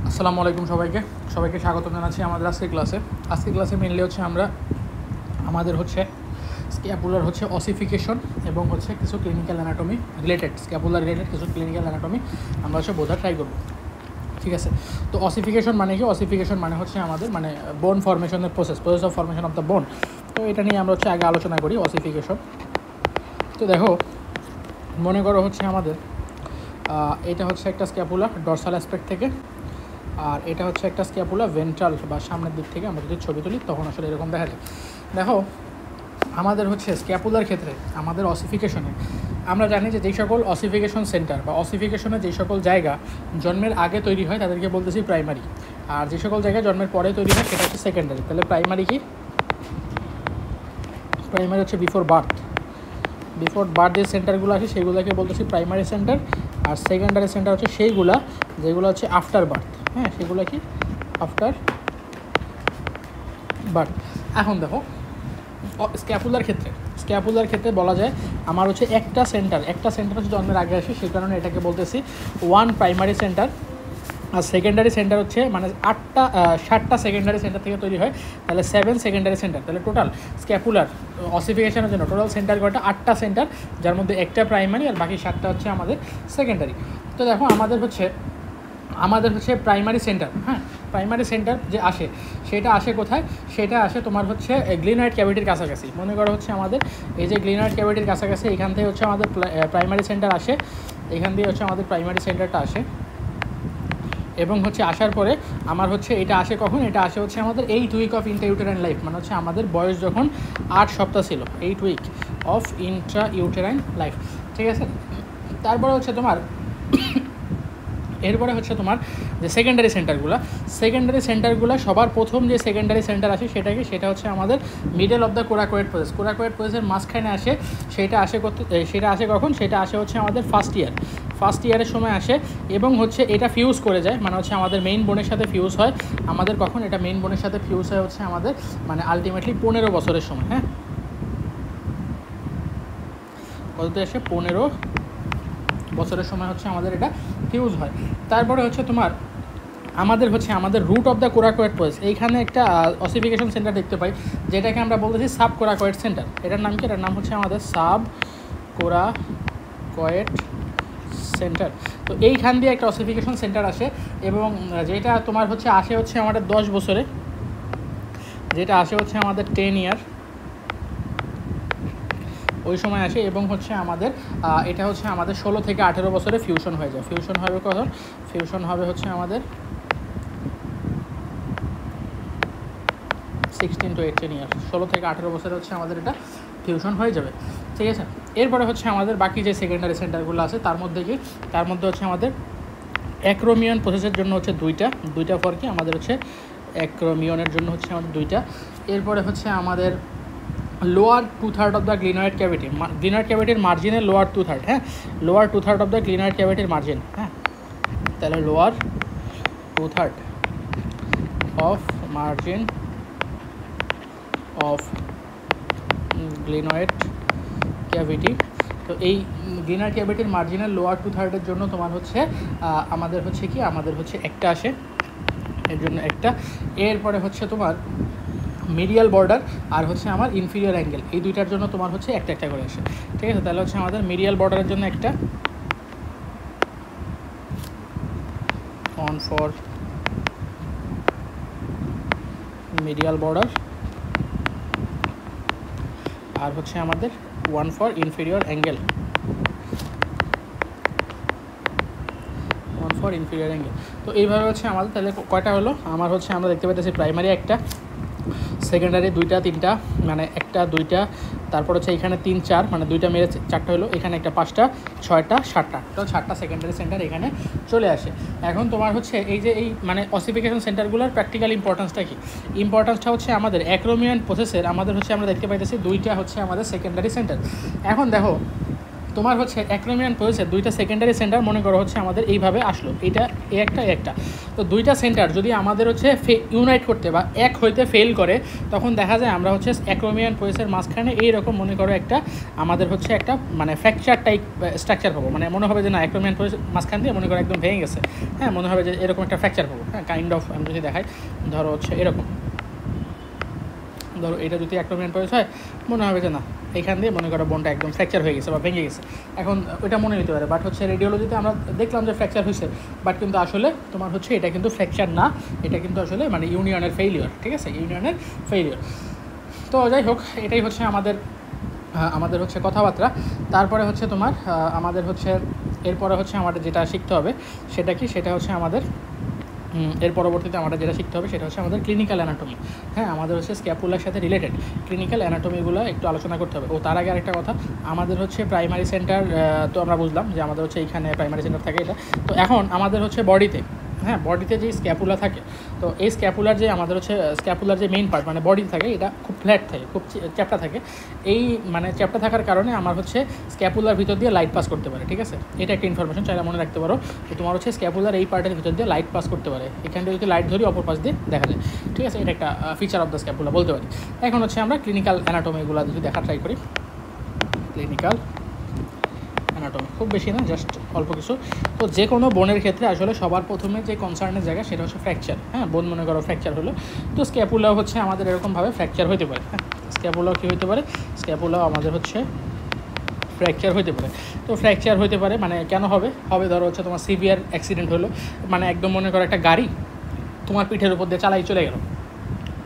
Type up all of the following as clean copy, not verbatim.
আসসালামু আলাইকুম সবাইকে স্বাগত জানাচ্ছি আমাদের আজকের ক্লাসে মেনলি হচ্ছে আমরা আমাদের হচ্ছে স্ক্যাপুলার হচ্ছে অসিফিকেশন এবং হচ্ছে কিছু ক্লিনিক্যাল অ্যানাটমি স্ক্যাপুলার রিলেটেড কিছু ক্লিনিক্যাল অ্যানাটমি আমরা হচ্ছে বোঝার ট্রাই করব। ঠিক আছে, তো অসিফিকেশন মানে কি? অসিফিকেশন মানে হচ্ছে আমাদের বোন ফর্মেশনের process of formation of the bone. তো এটা নিয়ে আমরা হচ্ছে আগে আলোচনা করি অসিফিকেশন। তো দেখো, মনে করো হচ্ছে আমাদের এটা হচ্ছে একটা স্ক্যাপুলা ডরসাল অ্যাসপেক্ট থেকে, আর এটা হচ্ছে একটা স্ক্যাপুলা ভেন্ট্রাল বা সামনের দিক থেকে। আমরা যদি ছবি তুলি তখন আসলে এরকম দেখা যায়। দেখো, আমাদের হচ্ছে স্ক্যাপুলার ক্ষেত্রে আমাদের অসিফিকেশনে আমরা জানি যে যেই সকল অসিফিকেশন সেন্টার বা অসিফিকেশনের যেই সকল জায়গা জন্মের আগে তৈরি হয় তাদেরকে বলতেছি প্রাইমারি, আর যে সকল জায়গা জন্মের পরে তৈরি হয় সেটা হচ্ছে সেকেন্ডারি। তাহলে প্রাইমারি কি? প্রাইমারি হচ্ছে বিফোর বার্থ যে সেন্টারগুলো আছে সেগুলোকে বলতেছি প্রাইমারি সেন্টার, আর সেকেন্ডারি সেন্টার হচ্ছে সেইগুলো যেগুলো হচ্ছে আফটার বার্থ। হ্যাঁ, সেগুলো কি? After birth. এখন দেখো, স্ক্যাপুলার ক্ষেত্রে বলা যায় আমার হচ্ছে একটা সেন্টার হচ্ছে জন্মের আগে আসে, সেই কারণে এটাকে বলতেছি ওয়ান প্রাইমারি সেন্টার। আর সেকেন্ডারি সেন্টার হচ্ছে 7টা সেকেন্ডারি সেন্টার থেকে তৈরি হয়, তাহলে 7 সেকেন্ডারি সেন্টার। তাহলে টোটাল স্ক্যাপুলার অসিফিকেশনের জন্য টোটাল সেন্টার কয়টা? 8টা সেন্টার, যার মধ্যে একটা প্রাইমারি আর বাকি 7টা হচ্ছে আমাদের সেকেন্ডারি। তো দেখো, আমাদের হচ্ছে প্রাইমারি সেন্টার। হ্যাঁ, প্রাইমারি সেন্টার যে আসে সেটা আসে কোথায়? সেটা আসে তোমার হচ্ছে গ্লিনয়েড ক্যাভিটির কাছাকাছি। মনে করো হচ্ছে আমাদের এই যে গ্লিনয়েড ক্যাভিটির কাছাকাছি, এখান থেকে হচ্ছে আমাদের প্রাইমারি সেন্টার আসে, এখান দিয়ে হচ্ছে আমাদের প্রাইমারি সেন্টারটা আসে। এবং হচ্ছে আসার পরে আমার হচ্ছে এটা আসে কখন? এটা আসে হচ্ছে আমাদের 8 উইক অফ ইন্ট্রা-ইউটেরাইন লাইফ, মানে হচ্ছে আমাদের বয়স যখন 8 সপ্তাহ ছিল, 8 উইক অফ ইন্ট্রা-ইউটেরাইন লাইফ। ঠিক আছে, তারপরে হচ্ছে তোমার এরপরে হচ্ছে তোমার যে সেকেন্ডারি সেন্টারগুলো সবার প্রথম যে সেকেন্ডারি সেন্টার আসে সেটা হচ্ছে আমাদের মিডল অফ দ্য কোরাকয়েড প্রসেসের মাঝখানে আসে। সেটা আসে কখন? সেটা আসে হচ্ছে আমাদের ফার্স্ট ইয়ারের সময় আসে, এবং হচ্ছে এটা ফিউজ করে যায়, মানে হচ্ছে আমাদের মেইন বোনের সাথে ফিউজ হয়। আমাদের কখন এটা মেইন বোনের সাথে ফিউজ হয়? হচ্ছে আমাদের আলটিমেটলি 15 বছরের সময়। হ্যাঁ, কততে আসে? 15 বছরের সময় হচ্ছে আমাদের এটা ফিউজ হয়। তারপরে হচ্ছে তোমার আমাদের root of the coracoid process, এইখানে একটা অসিফিকেশন সেন্টার দেখতে পাই, যেটাকে আমরা বলতেছি সাব কোরাকয়েড সেন্টার। এটার নাম কি? এটার নাম হচ্ছে আমাদের সাব কোরাকয়েড সেন্টার। তো এইখান দিয়ে একটা অসিফিকেশন সেন্টার আসে, এবং যেটা তোমার আসে হচ্ছে আমাদের 10 বছরে, যেটা আসে হচ্ছে আমাদের 10 ইয়ার, ওই সময় আসে। এবং হচ্ছে আমাদের এটা হচ্ছে আমাদের 16 থেকে 18 বছরে ফিউশন হয়ে যায়। ফিউশন হবে হচ্ছে আমাদের 16 to 18 ইয়ার, 16 থেকে 18 বছরে হচ্ছে আমাদের এটা ফিউশন হয়ে যাবে। ঠিক আছে, এরপরে হচ্ছে আমাদের বাকি যে সেকেন্ডারি সেন্টারগুলো আছে তার মধ্যে হচ্ছে আমাদের অ্যাক্রোমিয়ন প্রসেসের জন্য হচ্ছে দুইটা ফর কি আমাদের হচ্ছে অ্যাক্রোমিয়নের জন্য হচ্ছে আমাদের 2টা। এরপরে হচ্ছে আমাদের লোয়ার 2/3 অফ দ্য গ্লিনয়েড ক্যাভিটির মার্জিনের লোয়ার 2/3। হ্যাঁ, লোয়ার 2/3 অফ দ্য গ্লিনয়েড ক্যাভিটির মার্জিন। হ্যাঁ, তাহলে lower 2/3 of margin of glenoid cavity. তো এই গ্লিনয়েড ক্যাভিটির মার্জিনের লোয়ার 2/3 জন্য তোমার হচ্ছে আমাদের হচ্ছে একটা আসে, এর জন্য একটা। এরপরে হচ্ছে তোমার মিডিয়াল বর্ডার আর হচ্ছে আমার ইনফিরিয়র অ্যাঙ্গেল, এই দুইটার জন্য তোমার হচ্ছে একটা করে আসে। ঠিক আছে, তাহলে হচ্ছে আমাদের মিডিয়াল বর্ডারের জন্য একটা, অন ফর মিডিয়াল বর্ডার, আর হচ্ছে আমাদের 1 ফর ইনফিরিয়র অ্যাঙ্গেল, তো এইভাবে হচ্ছে আমাদের তাহলে কয়টা হলো? আমার হচ্ছে আমরা দেখতে পাইতেছি প্রাইমারি একটা, সেকেন্ডারি 2টা 3টা, মানে 1টা 2টা, তারপর হচ্ছে এখানে 3 4, মানে 2টা মেরে 4টা হলো, এখানে একটা 5টা 6টা 7টা, তো 7টা সেকেন্ডারি সেন্টার এখানে চলে আসে। এখন তোমার হচ্ছে এই যে অসিফিকেশন সেন্টারগুলোর প্র্যাকটিক্যাল ইম্পর্টেন্সটা কি? ইম্পর্টেন্সটা হচ্ছে আমাদের অ্যাক্রোমিয়ন প্রসেসের আমরা দেখতে পাইতেছি 2টা হচ্ছে আমাদের সেকেন্ডারি সেন্টার। এখন দেখো, তোমার হচ্ছে অ্যাক্রোমিয়ান প্রসেসের দুইটা সেকেন্ডারি সেন্টার মনে করো হচ্ছে আমাদের এইভাবে আসলো, এইটা একটা। তো দুইটা সেন্টার যদি আমাদের হচ্ছে ইউনাইট করতে বা এক হইতে ফেল করে, তখন দেখা যায় আমরা হচ্ছে অ্যাক্রোমিয়ান প্রসেসের মাঝখানে এইরকম মনে করো একটা আমাদের হচ্ছে একটা মানে ফ্র্যাকচার টাইপ স্ট্রাকচার পাবো। মানে মনে হবে যে না অ্যাক্রোমিয়ান প্রসেস মাঝখান দিয়ে মনে করো একদম ভেঙে গেছে, হ্যাঁ, মনে হবে যে এরকম একটা ফ্র্যাকচার পাবো, হ্যাঁ, কাইন্ড অফ। আমি যদি দেখাই, ধরো হচ্ছে এরকম, ধরো এটা যদি অ্যাক্রোমিয়ান প্রসেস হয়, মনে হবে যে না এখান দিয়ে মনে করো বোনটা একদম ফ্র্যাকচার হয়ে গেছে বা ভেঙে গেছে। এখন ওইটা মনে হতে পারে, বাট হচ্ছে রেডিওলজিতে আমরা দেখলাম যে ফ্র্যাকচার হয়েছে, বাট কিন্তু আসলে তোমার হচ্ছে এটা কিন্তু ফ্র্যাকচার না, এটা কিন্তু আসলে মানে ইউনিয়নের ফেইলিওর, ঠিক আছে, ইউনিয়নের ফেইলিওর। তো যাই হোক, এটাই হচ্ছে আমাদের হচ্ছে কথাবার্তা। তারপরে হচ্ছে তোমার আমাদের হচ্ছে এরপরে হচ্ছে আমাদের যেটা শিখতে হবে সেটা কি, সেটা হচ্ছে আমাদের এর পরবর্তীতে আমরা যেটা শিখতে হবে সেটা হচ্ছে আমাদের ক্লিনিক্যাল অ্যানাটমি। হ্যাঁ, আমাদের হচ্ছে স্ক্যাপুলার সাথে রিলেটেড ক্লিনিক্যাল অ্যানাটমিগুলো একটু আলোচনা করতে হবে। ও তার আগে আরেকটা কথা, আমাদের হচ্ছে প্রাইমারি সেন্টার, তো আমরা বুঝলাম যে আমাদের হচ্ছে এইখানে প্রাইমারি সেন্টার থাকে এটা। তো এখন আমাদের হচ্ছে বডিতে, হ্যাঁ, বডিতে যে স্ক্যাপুলা থাকে, তো এই স্ক্যাপুলার যে আমাদের হচ্ছে স্ক্যাপুলার যে মেইন পার্ট মানে বডি থাকে, এটা খুব ফ্ল্যাট থাকে, খুব চ্যাপ্টা থাকে। এই মানে চ্যাপ্টা থাকার কারণে আমার হচ্ছে স্ক্যাপুলার ভিতর দিয়ে লাইট পাস করতে পারে, ঠিক আছে। এটা একটা ইনফরমেশন চাইলে মনে রাখতে পারো যে তোমার হচ্ছে স্ক্যাপুলার এই পার্টের ভিতর দিয়ে লাইট পাস করতে পারে, এখানটা যদি লাইট ধরি অপর পাশ দিয়ে দেখা যায়, ঠিক আছে। এটা একটা ফিচার অফ দ্য স্ক্যাপুলা বলতে পারি। এখন হচ্ছে আমরা ক্লিনিক্যাল অ্যানাটমিগুলো যদি দেখা ট্রাই করি। ক্লিনিক্যাল অ্যানাটমি খুব বেশি না, জাস্ট অল্প কিছু। তো যে কোনো বোনের ক্ষেত্রে আসলে সবার প্রথমে যে কনসার্নের জায়গা সেটা হচ্ছে ফ্র্যাকচার। হ্যাঁ, বোন মনে করো ফ্র্যাকচার হলো, তো স্ক্যাপুলাও হচ্ছে আমাদের এরকমভাবে ফ্র্যাকচার হতে পারে। হ্যাঁ, স্ক্যাপুলাও কী হতে পারে, স্ক্যাপুলাও আমাদের হচ্ছে ফ্র্যাকচার হতে পারে। তো ফ্র্যাকচার হতে পারে মানে কেন হবে, ধরো হচ্ছে তোমার সিভিয়ার অ্যাক্সিডেন্ট হলো, মানে একদম মনে করো একটা গাড়ি তোমার পিঠের উপর দিয়ে চালাই চলে গেল,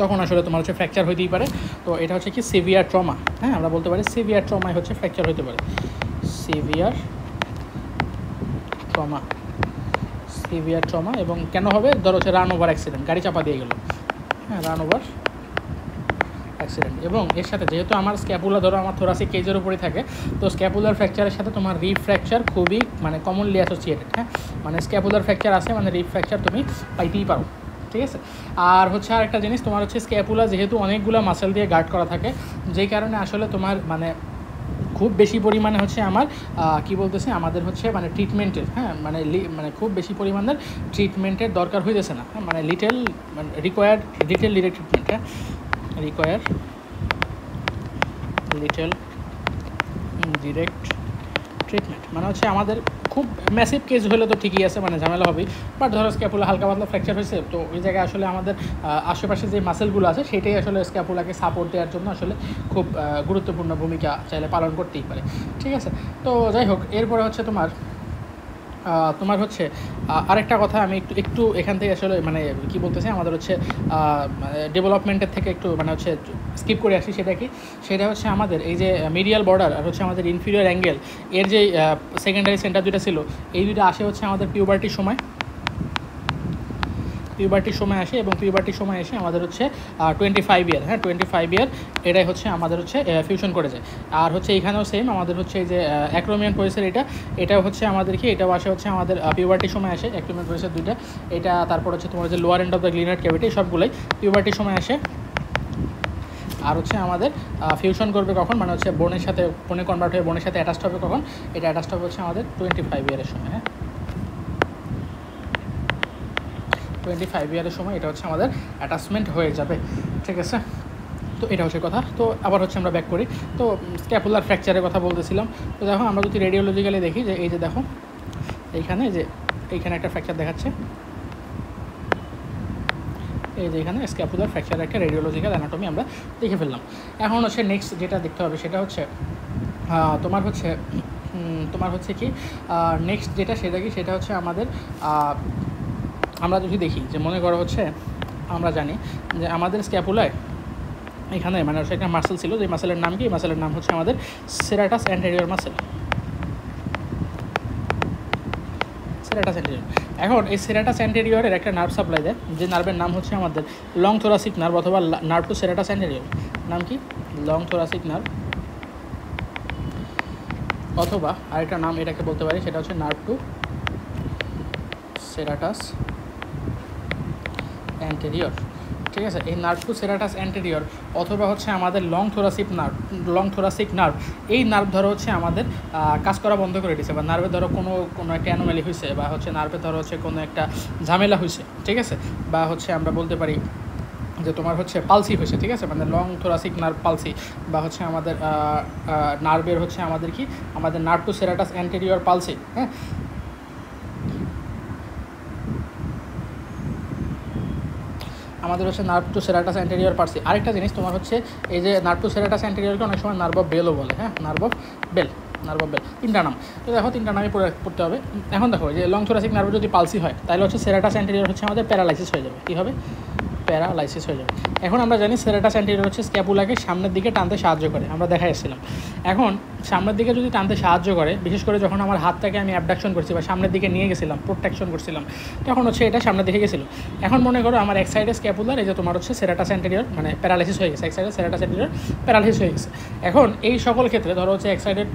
তখন আসলে তোমার হচ্ছে ফ্র্যাকচার হতেই পারে। তো এটা হচ্ছে কি সিভিয়ার ট্রমা। হ্যাঁ, আমরা বলতে পারি সিভিয়ার ট্রমায় হচ্ছে ফ্র্যাকচার হতে পারে। সিভিয়ার ট্রমা এবং কেন হবে, ধরো হচ্ছে রান ওভার অ্যাক্সিডেন্ট, গাড়ি চাপা দিয়ে গেল, হ্যাঁ, রান ওভার অ্যাক্সিডেন্ট। এবং এর সাথে যেহেতু আমার স্ক্যাপুলা ধরো আমার থোরাসিক কেজের উপরে থাকে, তো স্ক্যাপুলার ফ্র্যাকচারের সাথে তোমার রিব ফ্র্যাকচার খুবই মানে কমনলি অ্যাসোসিয়েটেড। হ্যাঁ, মানে স্ক্যাপুলার ফ্র্যাকচার আছে মানে রিব ফ্র্যাকচার তুমি পাইতেই পারো, ঠিক আছে। আর হচ্ছে আরেকটা জিনিস, তোমার হচ্ছে স্ক্যাপুলা যেহেতু অনেকগুলো মাসেল দিয়ে গার্ড করা থাকে, যেই কারণে আসলে তোমার মানে খুব বেশি পরিমাণে হচ্ছে আমার কী বলতেছে আমাদের হচ্ছে মানে ট্রিটমেন্টের, হ্যাঁ, মানে খুব বেশি পরিমাণের ট্রিটমেন্টের দরকার হইতেছে না। হ্যাঁ, মানে রিকোয়ার্ড লিটেল ট্রিটমেন্ট, হ্যাঁ, রিকোয়ার লিটল ডিরেক্ট ট্রিটমেন্ট। মানে হচ্ছে আমাদের খুব ম্যাসিভ কেস হলে তো ঠিকই আছে, মানে ঝামেলা হবেই। বাট ধরো স্ক্যাপুলা হালকা পাতলা ফ্র্যাকচার হয়েছে, তো ওই জায়গায় আসলে আমাদের আশেপাশে যে মাসেলগুলো আছে সেটাই আসলে স্ক্যাপুলাকে সাপোর্ট দেওয়ার জন্য আসলে খুব গুরুত্বপূর্ণ ভূমিকা চাইলে পালন করতেই পারে, ঠিক আছে। তো যাই হোক, এরপরে হচ্ছে তোমার হচ্ছে আরেকটা কথা আমি একটু এখান থেকে আসলে মানে কি বলতেছি আমাদের হচ্ছে ডেভেলপমেন্টের থেকে একটু মানে হচ্ছে স্কিপ করে আসি। সেটা হচ্ছে আমাদের এই যে মিডিয়াল বর্ডার আর হচ্ছে আমাদের ইনফিরিয়র অ্যাঙ্গেল এর যে সেকেন্ডারি সেন্টার দুটো ছিল, এই দুটো আসে হচ্ছে আমাদের পিউবার্টির সময় আসে, এবং পিউবার্টির সময় এসে আমাদের হচ্ছে 25 ইয়ার, হ্যাঁ 25 ইয়ার এটাই হচ্ছে আমাদের হচ্ছে ফিউশন করে যায়। আর হচ্ছে এখানেও সেম আমাদের হচ্ছে এই যে অ্যাক্রোমিয়ান প্রসেসের এটাও হচ্ছে আমাদের কি, এটাও আসে হচ্ছে আমাদের পিউবার্টির সময় আসে, অ্যাক্রোমিয়ান প্রসেসের দুইটা এটা। তারপর হচ্ছে তোমার যে lower end of the glenoid cavity সবগুলোই পিউবার্টির সময় আসে। আর হচ্ছে আমাদের ফিউশন করবে কখন, মানে হচ্ছে বোনে কনভার্ট হয়ে বোনের সাথে অ্যাটাচড হবে কখন, এটা অ্যাটাচড হবে হচ্ছে আমাদের 25 ইয়ারের সময়। হ্যাঁ, 25 ইয়ারের সময় এটা হচ্ছে আমাদের অ্যাটাচমেন্ট হয়ে যাবে, ঠিক আছে। তো এটা হচ্ছে কথা। তো আবার হচ্ছে আমরা ব্যাক করি। তো স্ক্যাপুলার ফ্র্যাকচারের কথা বলতেছিলাম। তো দেখো আমরা যদি রেডিওলজিক্যালি দেখি যে এই যে দেখো এইখানে একটা ফ্র্যাকচার দেখাচ্ছে, এই যে এখানে স্ক্যাপুলার ফ্র্যাকচারের একটা রেডিওলজিক্যাল অ্যানাটমি আমরা দেখে ফেললাম। এখন হচ্ছে নেক্সট যেটা দেখতে হবে সেটা হচ্ছে তোমার হচ্ছে কি নেক্সট সেটা হচ্ছে আমাদের আমরা যদি দেখি যে মনে করো হচ্ছে আমরা জানি যে আমাদের স্ক্যাপুলায় এখানে মানে হচ্ছে একটা মাসেল ছিল, যে মাসেলের নাম কি, মাসেলের নাম হচ্ছে আমাদের সেরাটাস অ্যান্টেরিয়র মাসেল। এখন এই সেরাটাস অ্যান্টেরিয়রের একটা নার্ভ সাপ্লাই দেয়, যে নার্ভের নাম হচ্ছে আমাদের লং থোরাসিক নার্ভ অথবা নার্ভ টু সেরাটাস অ্যান্টেরিয়র। নাম কি, লং থোরাসিক নার্ভ, অথবা আরেকটা নাম এটাকে বলতে পারি সেটা হচ্ছে নার্ভ টু সেরাটাস অ্যান্টেরিয়র। ঠিক আছে, এই নার্ভ টু সেরাটাস অ্যান্টেরিয়র অথবা হচ্ছে আমাদের লং থোরাসিক নার্ভ, এই নার্ভ ধরো হচ্ছে আমাদের কাজ করা বন্ধ করে দিচ্ছে, বা নার্ভে ধরো কোনো একটা অ্যানোমালি হয়েছে, বা হচ্ছে নার্ভে ধরো হচ্ছে কোনো একটা ঝামেলা হয়েছে, ঠিক আছে, বা হচ্ছে আমরা বলতে পারি যে তোমার হচ্ছে পালসি হয়েছে, ঠিক আছে, মানে লং থোরাসিক নার্ভ পালসি, বা হচ্ছে আমাদের নার্ভের হচ্ছে আমাদের নার্ভ টু সেরাটাস অ্যান্টেরিয়র পালসি। হ্যাঁ, আমাদের হচ্ছে নার্ভ টু সেরাটাস অ্যান্টেরিয়র পালসি। আরেকটা জিনিস তোমার হচ্ছে এই যে নার্ভ টু সেরাটাস অ্যান্টেরিয়রকে অনেক সময় নার্ভ অফ বেলও বলে। হ্যাঁ, নার্ভ অফ বেল, তিনটা নাম। তো দেখো তিনটা নামই পড়তে হবে। এখন দেখো যে লং থোরাসিক নার্ভ যদি পালসি হয় তাহলে হচ্ছে সেরাটাস অ্যান্টেরিয়র হচ্ছে আমাদের প্যারালাইসিস হয়ে যাবে। কী হবে? প্যারালাইসিস হয়ে যাবে। এখন আমরা জানি সেরাটাস অ্যান্টেরিয়র হচ্ছে স্ক্যাপুলাকে সামনের দিকে টানতে সাহায্য করে, আমরা দেখা এসেছিলাম। এখন সামনের দিকে যদি টানতে সাহায্য করে, বিশেষ করে যখন আমার হাতটাকে আমি অ্যাবডাকশন করছি বা সামনের দিকে নিয়ে গেছিলাম, প্রোটেকশন করছিলাম, তখন হচ্ছে এটা সামনের দিকে গেছিলো। এখন মনে করো আমার এক সাইডে স্ক্যাপুলার, এই যে তোমার হচ্ছে সেরাটাস অ্যান্টেরিয়র মানে প্যারালাইসিস হয়ে গেছে, এক সাইডে সেরাটাস অ্যান্টেরিয়র প্যারালাইসিস হয়ে গেছে। এখন এই সকল ক্ষেত্রে ধরো হচ্ছে এক সাইডের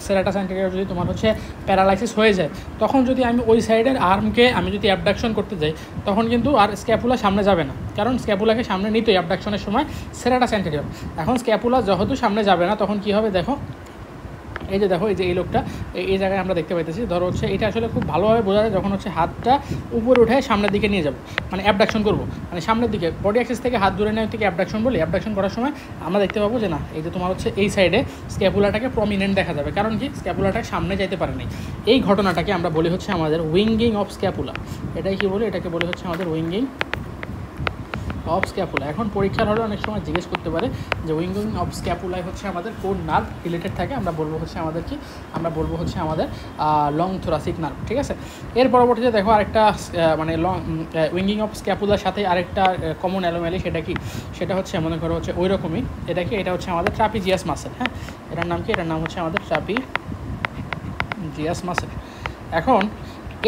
সেরাটাস অ্যান্টেরিয়র যদি তোমার হচ্ছে প্যারালাইসিস হয়ে যায়, তখন যদি আমি ওই সাইডের আর্মকে আমি যদি অ্যাবডাকশন করতে যাই, তখন কিন্তু আর স্ক্যাপুলা সামনে যাবে না, কারণ স্ক্যাপুলাকে সামনে নিতেই অ্যাবডাকশনের সময় সেরাটাস অ্যান্টেরিয়র। এখন স্ক্যাপুলা যেহেতু সামনে যাবে না, তখন কী হবে দেখো, এই যে দেখো এই যে এই লোকটা এই জায়গায় আমরা দেখতে পাইতেছি। ধরো হচ্ছে এটা আসলে খুব ভালোভাবে বোঝা যায় যখন হচ্ছে হাতটা উপরে উঠে সামনের দিকে নিয়ে যাবো, মানে অ্যাবডাকশন করবো, মানে সামনের দিকে বডি অ্যাক্সিস থেকে হাত দূরে নেওয়ার থেকে অ্যাবডাকশন বলি। অ্যাবডাকশন করার সময় আমরা দেখতে পাবো যে না, এই যে তোমার হচ্ছে এই সাইডে স্ক্যাপুলাটাকে প্রমিনেন্ট দেখা যাবে, কারণ কি স্ক্যাপুলাটা সামনে যাইতে পারে নাই। এই ঘটনাটাকে আমরা বলি হচ্ছে আমাদের উইঙ্গিং অফ স্ক্যাপুলা। এটাই কি বলি? এটাকে বলি হচ্ছে আমাদের উইঙ্গিং অফ স্ক্যাপুলা। এখন পরীক্ষার হলে অনেক সময় জিজ্ঞেস করতে পারে যে উইঙ্গিং অফ স্ক্যাপুলায় হচ্ছে আমাদের কোন নার্ভ রিলেটেড থাকে, আমরা বলবো হচ্ছে আমাদের লং থোরাসিক নার্ভ। ঠিক আছে, এর পরবর্তীতে দেখো আরেকটা মানে উইঙ্গিং অফ স্ক্যাপুলার সাথে আরেকটা কমন অ্যানোমালি, সেটা হচ্ছে মনে করো হচ্ছে ওই রকমই। এটা হচ্ছে আমাদের ট্রাপিজিয়াস মাসেল। হ্যাঁ, এটার নাম কি? এটার নাম হচ্ছে আমাদের ট্রাপিজিয়াস মাসেল। এখন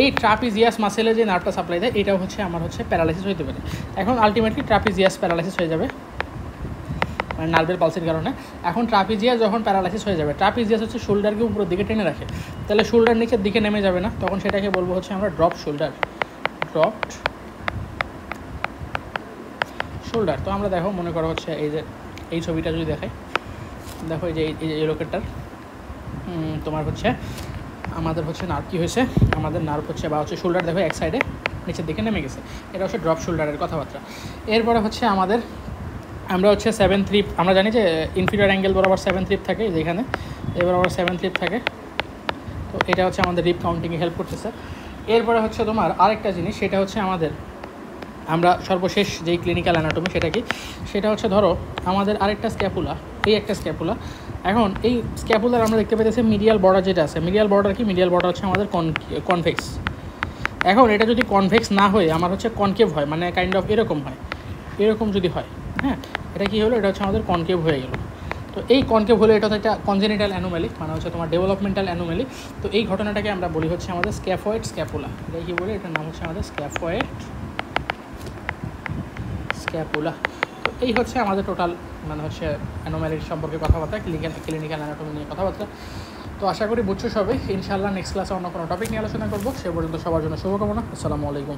এই ট্রাপিজিয়াস মাসেলে যে নার্ভটা সাপ্লাই দেয়, এটাও হচ্ছে আমার হচ্ছে প্যারালাইসিস হতে পারে। এখন আলটিমেটলি ট্রাপিজিয়াস প্যারালাইসিস হয়ে যাবে, মানে নার্ভের পালসের কারণে। এখন ট্রাপিজিয়াস যখন প্যারালাইসিস হয়ে যাবে, ট্রাপিজিয়াস হচ্ছে শোল্ডারকে উপরের দিকে টেনে রাখে, তাহলে শোল্ডার নিচের দিকে নেমে যাবে না, তখন সেটাকে বলবো হচ্ছে আমরা ড্রপড শোল্ডার। তো আমরা দেখো মনে করো হচ্ছে এই যে এই ছবিটা যদি দেখাই, দেখো এই যে এই লোকেরটার তোমার হচ্ছে আমাদের হচ্ছে নার্ভ কী হয়েছে, আমাদের নার্ভ হচ্ছে বা হচ্ছে শোল্ডার দেখো এক সাইডে নিচের দিকে নেমে গেছে, এটা হচ্ছে ড্রপ শোল্ডারের কথাবার্তা। এরপরে হচ্ছে আমরা হচ্ছে 7th রিব, আমরা জানি যে ইনফিরিয়র অ্যাঙ্গেল বরাবর 7th রিব থাকে, যেখানে এই বরাবর 7th রিব থাকে, তো এটা হচ্ছে আমাদের রিব কাউন্টিংয়ে হেল্প করতেছে। এরপরে হচ্ছে তোমার আরেকটা জিনিস, সেটা হচ্ছে আমরা সর্বশেষ যেই ক্লিনিক্যাল অ্যানাটমি, সেটা হচ্ছে ধরো আমাদের আরেকটা স্ক্যাপুলা, এই একটা স্ক্যাপুলা। এখন এই স্ক্যাপুলার আমরা দেখতে পেতেছি মিডিয়াল বর্ডার যেটা আছে, মিডিয়াল বর্ডার হচ্ছে আমাদের কনভেক্স। এখন এটা যদি কনভেক্স না হয়ে আমার হচ্ছে কনকেভ হয়, মানে কাইন্ড অফ এরকম যদি হয়, হ্যাঁ, এটা কী হলো? এটা হচ্ছে আমাদের কনকেভ হয়ে গেল। তো এই কনকেভ হলে এটা হচ্ছে একটা কনজেনিটাল অ্যানোমালি, মানে হচ্ছে তোমার ডেভেলপমেন্টাল অ্যানোমালি। তো এই ঘটনাটাকে আমরা বলি হচ্ছে আমাদের স্ক্যাফয়েড স্ক্যাপুলা। এটা কি বলি? এটার নাম হচ্ছে আমাদের স্ক্যাফয়েড স্ক্যাপুলা। তো এই হচ্ছে আমাদের টোটাল মানে হচ্ছে অ্যানোমালির সম্পর্কে কথাবার্তা, ক্লিনিক্যাল অ্যানাটমি নিয়ে কথাবার্তা। তো আশা করি বুঝছো সবাই। ইনশাআল্লাহ নেক্সট ক্লাসে অন্য কোনো টপিক নিয়ে আলোচনা করবো। সে পর্যন্ত সবার জন্য শুভকামনা। আসসালামু আলাইকুম।